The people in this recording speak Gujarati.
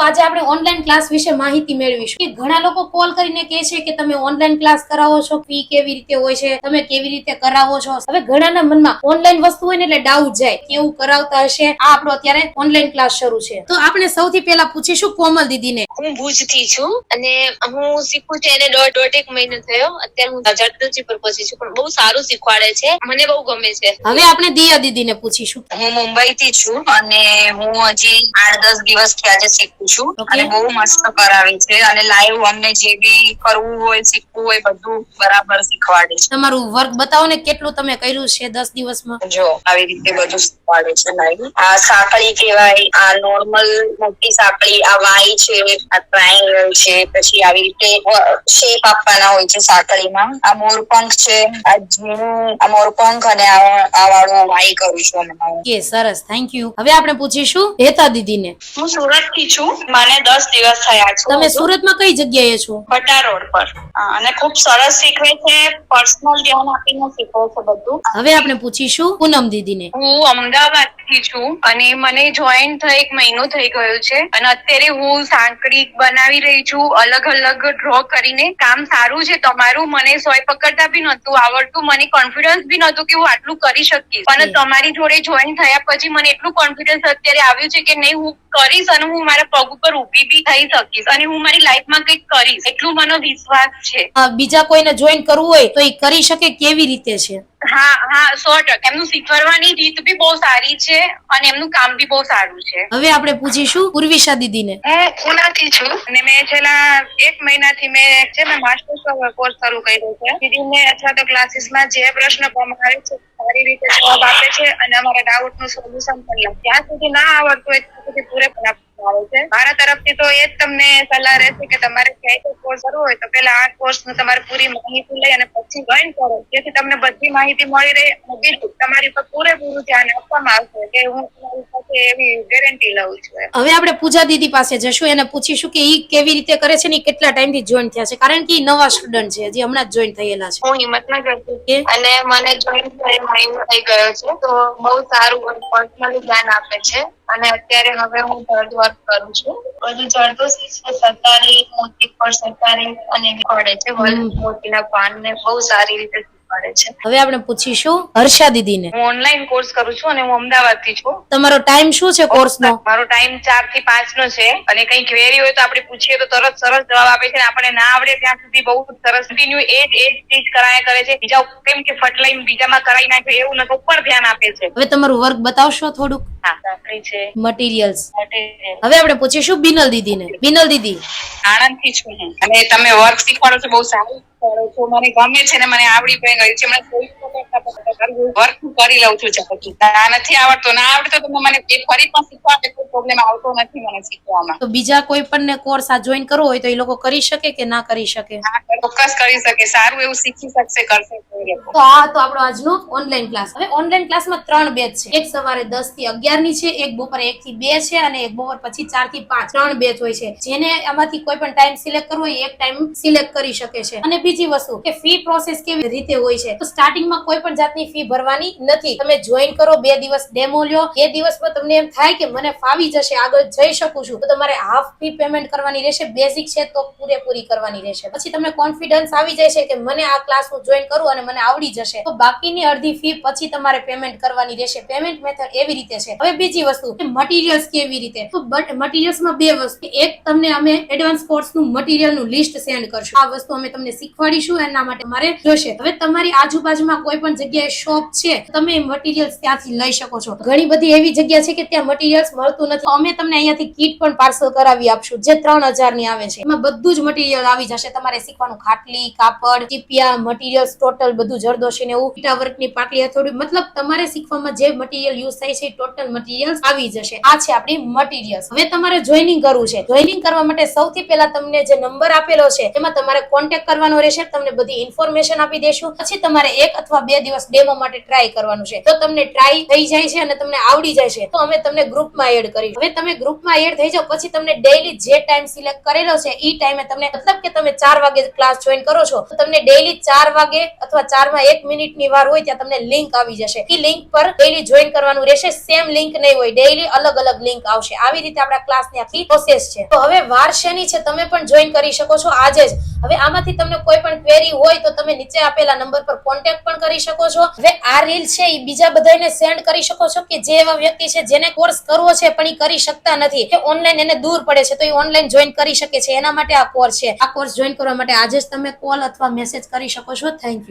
આજે આપણે ઓનલાઈન ક્લાસ વિશે માહિતી મેળવીશું કે ઘણા લોકો કોલ કરીને કહે છે કે તમે ઓનલાઈન ક્લાસ કરાવો છો, ફી કેવી રીતે હોય છે, તમે કેવી રીતે કરાવો છો. હવે ઘણાના મનમાં ઓનલાઈન વસ્તુ હોય ને એટલે ડાઉટ જાય કેવું કરાવતા હશે. આ આપણો અત્યારે ઓનલાઈન ક્લાસ શરૂ છે. તો આપણે સૌથી પહેલા પૂછીશું કોમલ દીદીને. હું ભુજ થી છું અને હું શીખું છું એને દોઢ એક મહિનો થયો. અત્યારે હું જર્દોજી પર પહોંચી છું, પણ બહુ સારું શીખવાડે છે, મને બહુ ગમે છે. હવે આપણે દિયા દીદીને પૂછીશું. હું મુંબઈ થી છું અને હું હજી 8-10 દિવસથી આજે શીખું છું અને બહુ મસ્ત કરાવે છે અને લાઈવ અમને જે બી કરવું હોય, શીખવું હોય, બધું બરાબર શીખવાડે છે. તમારું વર્ક બતાવો ને, કેટલું તમે કર્યું છે 10 દિવસમાં? જો આવી રીતે બધું શીખવાડે છે લાઈવ. આ સાંકળી કહેવાય, આ નોર્મલ મોટી સાંકળી, આ વાય છે, આ ટ્રાયેંગલ છે, પછી આવી રીતે શેપ આપવાના હોય છે સાંકળીમાં. આ મોરપંખ છે, આ ઝીણું આ મોરપંખ અને આ વાળું વાય કરું છું હું. કે સરસ, થેન્ક યુ. હવે આપણે પૂછીશું હેતા દીદીને. હું સુરત થી છું, મને 10 દિવસ થયા છે. તમે સુરતમાં કઈ જગ્યાએ છો? ભટા રોડ પર. અને ખૂબ સરસ શીખવે છે, પર્સનલ ધ્યાન આપીને શીખવે છે બધું. હવે આપણે પૂછીશું પૂનમ દીદીને. હું અમદાવાદ થી છું અને મને જોઈન થઈ 1 મહિનો થઈ ગયો છે અને અત્યારે હું સાંકળી બનાવી રહી છું, અલગ અલગ ડ્રો કરીને. કામ સારું છે તમારું, મને સોય પકડતા બી નતું આવડતું, મને કોન્ફિડન્સ બી નતું કે હું આટલું કરી શકીશ, પણ તમારી જોડે જોઈન થયા પછી મને એટલું કોન્ફિડન્સ અત્યારે આવ્યું છે કે નહીં, હું કરીશ અને હું મારા પગ ઉપર ઊભી બી થઈ શકીશ અને હું મારી લાઈફમાં કંઈક કરીશ, એટલું મને વિશ્વાસ છે. બીજા કોઈને જોઈન કરવું હોય તો એ કરી શકે, કેવી રીતે છે? હા 100%. એમનું શીખવાડવાની રીત બી બહુ સારી છે અને એમનું કામ બી બહુ સારું છે. હવે આપણે પૂછીશું પૂર્વિશા દીદીને. હું ઉનાથી છું અને મેં છેલ્લા 1 મહિનાથી મેં છે ને માસ્ટર્સ કોર્સ શરૂ કર્યો છે. દીદીને અથવા તો ક્લાસીસમાં જે પ્રશ્ન આવે છે સારી રીતે જવાબ આપે છે અને અમારા ડાઉટ નું સોલ્યુશન પણ લે. જ્યાં સુધી ના આવડતું હોય ત્યાં સુધી પૂરેપૂરા આવે છે. મારા તરફથી તો એ જ તમને સલાહ રહેશે કે તમારે ક્યાંય કોર્સ કરવો હોય તો પહેલા આ કોર્સ નું તમારે પૂરી માહિતી લઈ અને પછી જોઈન કરો, જેથી તમને બધી માહિતી મળી રહે અને બીજું તમારી પર પૂરેપૂરું ધ્યાન આપવામાં આવશે કે હું તમારી સાથે એવી ગેરંટી લઉં છું. હવે આપણે પૂજા દીદી પાસે જશું, એને પૂછીશું કે ઈ કેવી રીતે કરે છે ને કેટલા ટાઈમ થી જોઈન થયા છે, કારણ કે ઈ નવા સ્ટુડન્ટ છે, હજી હમણાં જ જોઈન થયેલા છે. હું હિંમતનગર થી અને મને જોઈન થઈ મહિનો થઈ ગયો છે, તો બહુ સારું પર્સનલી ધ્યાન આપે છે અને અત્યારે હવે હું થર્ડ વર્ક કરું છું. બધું જરદોશી છે, સરકારી મોતી પર સરકારી અને પડે છે મોતીના પાન ને બહુ સારી રીતે શીખવાડે છે. હવે આપણે પૂછીશું હર્ષા દીદીને. હું ઓનલાઈન કોર્સ કરું છું અને હું અમદાવાદ થી છું. તમારો ટાઈમ શું છે કોર્સ નો? મારો ટાઈમ 4 થી 5 નો છે અને કઈ ક્વેરી હોય તો આપણે પૂછીએ તો તરત સરસ જવાબ આપે છે. આપણે ના આવડે ત્યાં સુધી બહુ સરસ કન્ટિન્યુ એ જ ચીજ કરાયા કરે છે. બીજા કેમ કે ફટલાઈન બીજામાં કરાવી નાખે એવું નથી, ઉપર ધ્યાન આપે છે. હવે તમારું વર્ક બતાવશો થોડુંક? હા, સાંકળી છે, મટીરિયલ્સ. હવે આપણે પૂછીશું બિનલ દીદીને. બિનલ દીદી. આણંદ થી છું હું અને તમે વર્ક શીખવાડો છો, બહુ સારું શીખવાડો છો, મને ગમે છે ને મને આવડી પણ ગયું છે. મને વર્ક કરી લઉં છું. નથી આવડતો ના આવડતો તો મને ફરી પણ શીખવા કોઈ પ્રોબ્લેમ આવતો નથી મને શીખવામાં. તો બીજા કોઈ પણ ને કોર્સ આ જોઈન કરવો હોય તો એ લોકો કરી શકે કે ના કરી શકે? હા, ચોક્કસ કરી શકે, સારું એવું શીખી શકશે, કરશે. તો આ તો આપણો આજનો ઓનલાઈન ક્લાસ. હવે ઓનલાઈન ક્લાસમાં 3 બેચ છે. એક સવારે 10 થી 11 ની છે, એક બપોરે 1 થી 2 છે અને એક બપોર પછી 4 થી 5. 3 બેચ હોય છે. જેને આમાંથી કોઈ પણ ટાઈમ સિલેક્ટ કરવો હોય એક ટાઈમ સિલેક્ટ કરી શકે છે. અને બીજી વસ્તુ કે ફી પ્રોસેસ કેવી રીતે હોય છે, તો સ્ટાર્ટિંગમાં કોઈ પણ જાતની ફી ભરવાની નથી. તમે જોઈન કરો, 2 દિવસ ડેમો લ્યો, એ દિવસમાં તમને એમ થાય કે મને ફાવી જશે, આગળ જઈ શકું છું, તો તમારે હાફ ફી પેમેન્ટ કરવાની રહેશે. બેઝિક છે તો પૂરેપૂરી કરવાની રહેશે. પછી તમને કોન્ફિડન્સ આવી જાય છે કે મને આ ક્લાસ હું જોઈન કરું અને મને આવડી જશે, તો બાકીની અડધી ફી પછી તમારે પેમેન્ટ કરવાની રહેશે. પેમેન્ટ મેથડ એવી રીતે છે. હવે બીજી વસ્તુ કે મટીરિયલ્સ કેવી રીતે, તો મટીરિયલ્સમાં 2 વસ્તુ. એક, તમને અમે એડવાન્સ કોર્સનું મટીરિયલનું લિસ્ટ સેન્ડ કરશું. આ વસ્તુ અમે તમને શીખવાડીશું, એના માટે મારે જોશે. હવે તમારી આજુબાજુમાં કોઈ પણ જગ્યાએ શોપ છે, તમે મટીરિયલ્સ ત્યાંથી લઈ શકો છો. ઘણી બધી એવી જગ્યા છે કે ત્યાં મટીરિયલ્સ મળતું નથી. અમે તમને અહીંયાથી કીટ પણ પાર્સલ કરાવી આપશું, જે 3000 ની આવે છે. એમાં બધું જ મટીરિયલ આવી જશે. તમારે શીખવાનું ખાટલી, કાપડ, ચીપિયા, મટીરિયલ્સ ટોટલ બધું જરદોશી ને એવું, ઈટા વર્કની પાટલી, હથોડી, મતલબ તમારે શીખવામાં જે મટીરિયલ યુઝ થાય છે ટોટલ મટીરિયલ્સ આવી જશે. આ છે આપણી મટીરિયલ્સ. હવે તમારે જોઈનિંગ કરવું છે. જોઈનિંગ કરવા માટે સૌથી પહેલા તમને જે નંબર આપેલો છે એમાં તમારે કોન્ટેક્ટ કરવાનો રહેશે. રહેશે, તમને બધી ઇન્ફોર્મેશન આપી દેશું. પછી તમારે 1 અથવા 2 દિવસ ડેમો માટે ટ્રાય કરવાનું છે. તો તમને ટ્રાય થઈ જાય છે અને તમને આવડી જાય છે તો અમે તમને ગ્રુપમાં એડ કરીશું. હવે તમે ગ્રુપમાં એડ થઈ જાઓ પછી તમને ડેઈલી જે ટાઈમ સિલેક્ટ કરેલો છે એ ટાઈમે તમને, મતલબ કે તમે 4 વાગે ક્લાસ જોઈન કરો છો તો તમને ડેઈલી 4 વાગે અથવા 4 માં 1 મિનિટની વાર હોય ત્યાં તમને લિંક આવી જશે. એ લિંક પર ડેઈલી જોઈન કરવાનું રહેશે. સેમ લિંક નહીં હોય, ડેઈલી અલગ અલગ લિંક આવશે. આવી રીતે આપણા ક્લાસની આખી પ્રોસેસ છે. તો હવે વાર શેની છે, તમે પણ જોઈન કરી શકો છો આજે જ. હવે આમાંથી તમને કોઈ પણ ક્વેરી હોય તો તમે નીચે આપેલા નંબર પર કોન્ટેક્ટ પણ કરી શકો છો. હવે આ રીલ છે એ બીજા બધાને સેન્ડ કરી શકો છો કે જે એવા વ્યક્તિ છે જેને કોર્સ કરવો છે પણ એ કરી શકતા નથી, કે ઓનલાઈન એને દૂર પડે છે, તો એ ઓનલાઈન જોઈન કરી શકે છે. એના માટે આ કોર્સ છે. આ કોર્સ જોઈન કરવા માટે આજે જ તમે કોલ અથવા મેસેજ કરી શકો છો. Thank you.